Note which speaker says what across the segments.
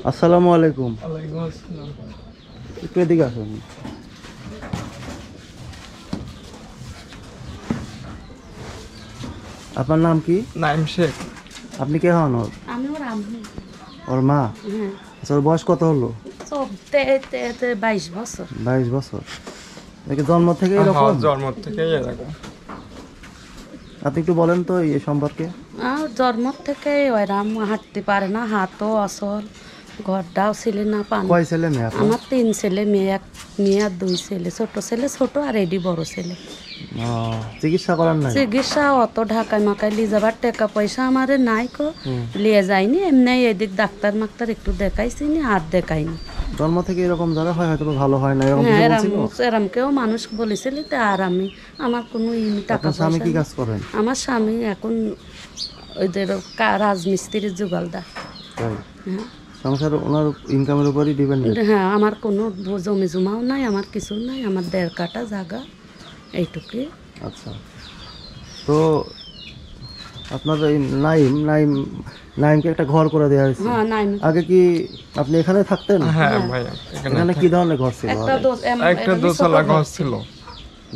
Speaker 1: আসসালামু আলাইকুম।
Speaker 2: ওয়ালাইকুম আসসালাম।
Speaker 1: একটু এদিকে আসুন। আপনার নাম কি?
Speaker 2: নাইম শেখ।
Speaker 1: আপনি কে হন ওর?
Speaker 3: আমি ওর আম্মু।
Speaker 1: ওর মা?
Speaker 3: হ্যাঁ।
Speaker 1: আচ্ছা, ওর বয়স কত হলো?
Speaker 3: 22 বছর।
Speaker 1: 22 বছর। দেখি জন্ম থেকে এরকম?
Speaker 2: জন্ম থেকেই এরকম।
Speaker 1: আপনি একটু বলেন তো এই সম্পর্কে।
Speaker 3: জন্ম থেকে ওইরাম হাঁটতে পারে না, হাতও অসল, ঘরটাও ছিল না পানি।
Speaker 1: কয় ছেলে মেয়ে আপনার?
Speaker 3: আমার 3 ছেলে মেয়ে, এক মেয়ে আর 2 ছেলে। ছোট ছেলে ছোট আর এডি বড় ছেলে।
Speaker 1: চিকিৎসা করার নাই?
Speaker 3: চিকিৎসা অত ঢাকায় মাকায় লিয়ে যাবার টাকা পয়সা আমারে নাই কো, লিয়ে যায়নি। এমনি এদিক ডাক্তার মাক্তার একটু দেখাইছি নি, আর দেখাইনি।
Speaker 1: জন্ম থেকে এরকম যারা হয় হয়তো ভালো হয় না, এরকম
Speaker 3: হ্যাঁ,
Speaker 1: কিছু বলছিল?
Speaker 3: এরমকেও মানুষ বলেছিল। আর আমার কোনো টাকা
Speaker 1: আপনার স্বামী
Speaker 3: পয়সা
Speaker 1: কি
Speaker 3: নেই।
Speaker 1: কাজ করেন?
Speaker 3: আমার স্বামী এখন ওইদের রাজমিস্ত্রির জোগালদার।
Speaker 1: তাই?
Speaker 3: হ্যাঁ।
Speaker 1: সংসার ওনার ইনকামের উপরই ডিপেন্ডেন্ট?
Speaker 3: হ্যাঁ, আমার কোনো জমি জমাও নাই, আমার কিছু নাই, আমার 1.5 কাঠা জায়গা, এইটুকুই।
Speaker 1: আচ্ছা, তো আপনার এই নাইমকে একটা ঘর করে দেওয়া হয়েছে?
Speaker 3: হ্যাঁ, নাই।
Speaker 1: আগে কি আপনি এখানে থাকতেন?
Speaker 2: হ্যাঁ ভাইয়া,
Speaker 1: এখানে কি ধরনের ঘর ছিল?
Speaker 2: একটা দোতলা ঘর ছিল।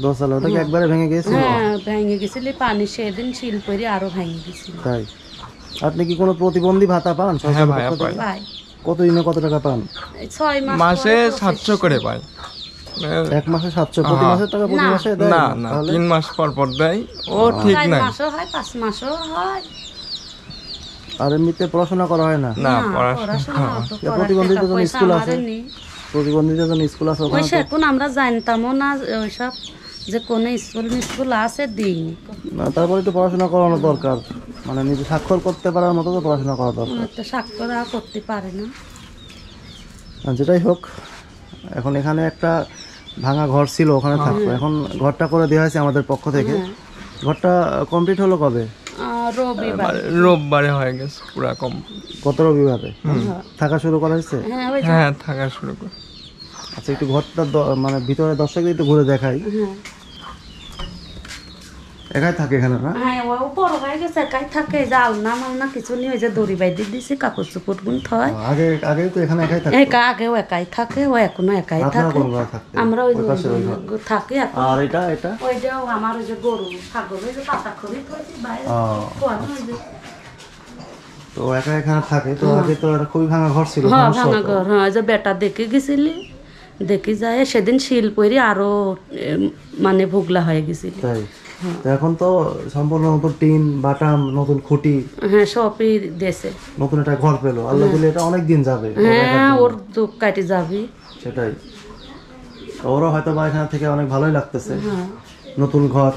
Speaker 1: দোতলা, ওটা কি একবারে ভেঙে গিয়েছিল?
Speaker 3: হ্যাঁ, ভেঙে গেছিল পানি, সেদিন শিল পরে আরো ভেঙে গেছিল।
Speaker 1: তাই? আপনি কি কোনো প্রতিবন্ধী ভাতা পান?
Speaker 2: হ্যাঁ ভাইয়া, পাই।
Speaker 3: ভাই
Speaker 1: কতদিনে কত টাকা পান?
Speaker 3: 6 মাস
Speaker 2: মাসে 700 করে পাই।
Speaker 1: এক মাসে 700? প্রতি মাসের টাকা প্রতি মাসে দেয়?
Speaker 2: না না, 3 মাস পর পর দেয়। ও ঠিক
Speaker 3: 4
Speaker 2: নাই।
Speaker 3: মাসও হয়, 5 মাসও হয়।
Speaker 1: আর এমনিতে পড়াশোনা করা হয় না?
Speaker 2: না,
Speaker 3: পড়াশোনা অত করার
Speaker 1: প্রতিবন্ধীদের
Speaker 3: টাকা
Speaker 1: জন্য
Speaker 3: পয়সা
Speaker 1: স্কুল আছে?
Speaker 3: আমাদের নেই।
Speaker 1: প্রতিবন্ধীদের জন্য স্কুল আছে
Speaker 3: ওই
Speaker 1: ওখানে?
Speaker 3: সেরকম আমরা জানতামও না ওইসব, যে কোন স্কুল আছে দিইনি।
Speaker 1: না, তারপরে একটু পড়াশোনা করানো দরকার, মানে নিজে স্বাক্ষর করতে পারার মতো তো পড়াশোনা করা দরকার।
Speaker 3: তো স্বাক্ষর করতে পারে না।
Speaker 1: আর যেটাই হোক, এখন এখানে একটা ভাঙা ঘর ছিল, ওখানে থাকতো। এখন ঘরটা করে দেওয়া হয়েছে আমাদের পক্ষ থেকে। ঘরটা কমপ্লিট হলো কবে?
Speaker 3: রবিবার।
Speaker 2: রোববারে হয়ে গেছে পুরা কম।
Speaker 1: গত রবিবারে থাকা শুরু করা হয়েছে?
Speaker 3: হ্যাঁ, ওই
Speaker 2: হ্যাঁ, থাকা শুরু করে।
Speaker 1: আচ্ছা, একটু ঘরটা মানে ভিতরে দর্শকদের একটু ঘুরে দেখাই। একাই থাকে এখানে না?
Speaker 3: হ্যাঁ, ও বড় হয়ে গেছে, একাই থাকে। জাল না মাল না কিছু নেই, ওই যে দড়ি বাইদি দিছি, কাপড় চোপড় গুন থয়।
Speaker 1: আগে তো এখানে একাই থাকে?
Speaker 3: আগেও একাই থাকে, ও এখনো একাই
Speaker 1: আপনারা
Speaker 3: থাকে।
Speaker 1: কোন ঘরে থাকতেন?
Speaker 3: আমরা ওই
Speaker 1: ওই পাশে ওই ঘর।
Speaker 3: থাকি এখন।
Speaker 1: আর এটা
Speaker 3: ওইটাও আমার ওই যে গরু ছাগল, ওই যে পাতা খড়ি থইছি বাইরে।
Speaker 1: তো একা এখানে থাকে। তো আগে তো এটা খুবই ভাঙা ঘর ছিল।
Speaker 3: হ্যাঁ,
Speaker 1: সমস্যা
Speaker 3: ভাঙা
Speaker 1: হতো?
Speaker 3: ঘর। হ্যাঁ, যে বেটা দেখে গেছিলি, দেখি যায় সেদিন শিল পরি আরো মানে ভোগলা হয়ে গেছিল।
Speaker 1: তাই? তো এখন তো সম্পূর্ণ নতুন টিন বাটাম, নতুন খুঁটি,
Speaker 3: হ্যাঁ, সবই দেশে।
Speaker 1: নতুন একটা ঘর পেলো। আল্লাহ দিলে এটা অনেক দিন যাবে।
Speaker 3: হ্যাঁ, ওর দুঃখ কাটে যাবি।
Speaker 1: সেটাই। তো ওরও হয়তো বা এখান থেকে অনেক ভালোই লাগতেছে। নতুন ঘর,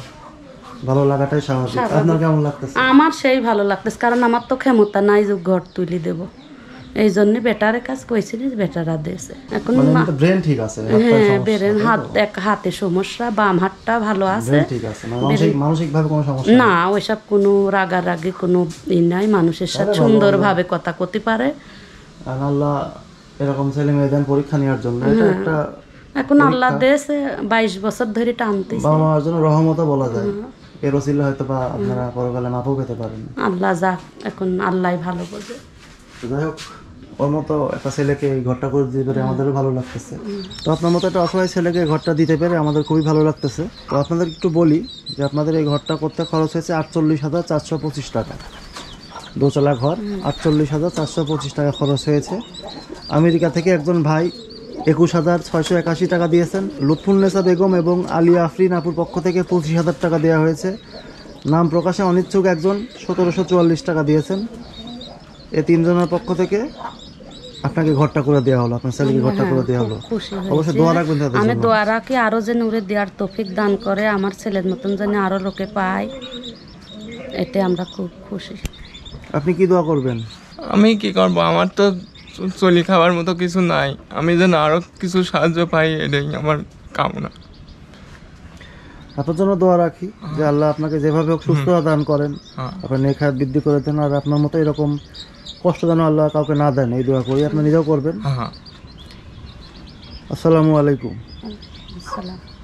Speaker 1: ভালো লাগাটাই স্বাভাবিক। আপনার কেমন লাগতেছে?
Speaker 3: আমার সেই ভালো লাগতেছে, কারণ আমার তো ক্ষমতা নাই যে ঘর তুলি দেব। এই জন্য বেটারে কাজ কইছিল, বেটারা দেশে। এখন
Speaker 1: ব্রেন ঠিক আছে?
Speaker 3: হ্যাঁ, বেরেন এক হাতে সমস্যা, বাম হাতটা ভালো আছে।
Speaker 1: ঠিক আছে, মানসিক ভাবে কোনো সমস্যা
Speaker 3: না, ওইসব কোনো রাগারাগি কোনো নাই, মানুষের সাথে সুন্দরভাবে কথা কইতে পারে।
Speaker 1: আর আল্লাহ এরকম ছেলে মেয়ে দেন পরীক্ষা নেওয়ার জন্য। এটা একটা
Speaker 3: এখন আল্লাহ দেশে 22 বছর ধরে টানতেছে।
Speaker 1: বাবা মার জন্য রহমতও বলা যায়। এর ওসিলা হয়তো বা আপনারা পরকালে মাপও পেতে পারেন।
Speaker 3: আল্লাহ যাক, এখন আল্লাহ ভালো বোঝে।
Speaker 1: যাই হোক, ওর মতো একটা ছেলেকে এই ঘরটা করে দিতে পেরে আমাদেরও ভালো লাগতেছে। তো আপনার মতো একটা অসহায় ছেলেকে ঘরটা দিতে পেরে আমাদের খুবই ভালো লাগতেছে। তো আপনাদের একটু বলি যে আপনাদের এই ঘরটা করতে খরচ হয়েছে 48,425 টাকা। দোতলা ঘর, 48,425 টাকা খরচ হয়েছে। আমেরিকা থেকে একজন ভাই 21,681 টাকা দিয়েছেন। লুৎফুন্নেসা বেগম এবং আলিয়া আফরিন আপুর পক্ষ থেকে 25,000 টাকা দেওয়া হয়েছে। নাম প্রকাশে অনিচ্ছুক একজন 1744 টাকা দিয়েছেন। এই 3 জনের পক্ষ থেকে আপনাকে ঘরটা করে দেওয়া হলো, আপনার ছেলেকে ঘরটা করে দেওয়া হলো। অবশ্যই দোয়া রাখবেন তাদের
Speaker 3: আমি
Speaker 1: জন্য।
Speaker 3: দোয়া রাখি আরো যেন ওরে দেওয়ার তৌফিক দান করে, আমার ছেলের মতন যেন আরো লোকে পায়, এতে আমরা খুব খুশি।
Speaker 1: আপনি কি দোয়া করবেন?
Speaker 2: আমি কি করব, আমার তো চলি খাবার মতো কিছু নাই। আমি যেন আরো কিছু সাহায্য পাই, এটাই আমার কামনা।
Speaker 1: আপনার জন্য দোয়া রাখি যে আল্লাহ আপনাকে যেভাবে হোক সুস্থতা দান করেন, আপনার নেক হায়াত বৃদ্ধি করে দেন। আর আপনার মতো এরকম কষ্ট যেন আল্লাহ কাউকে না দেন, এই দোয়া করি। আপনি নিজেও করবেন।
Speaker 2: হ্যাঁ।
Speaker 1: আসসালামু আলাইকুম।
Speaker 3: আসসালাম।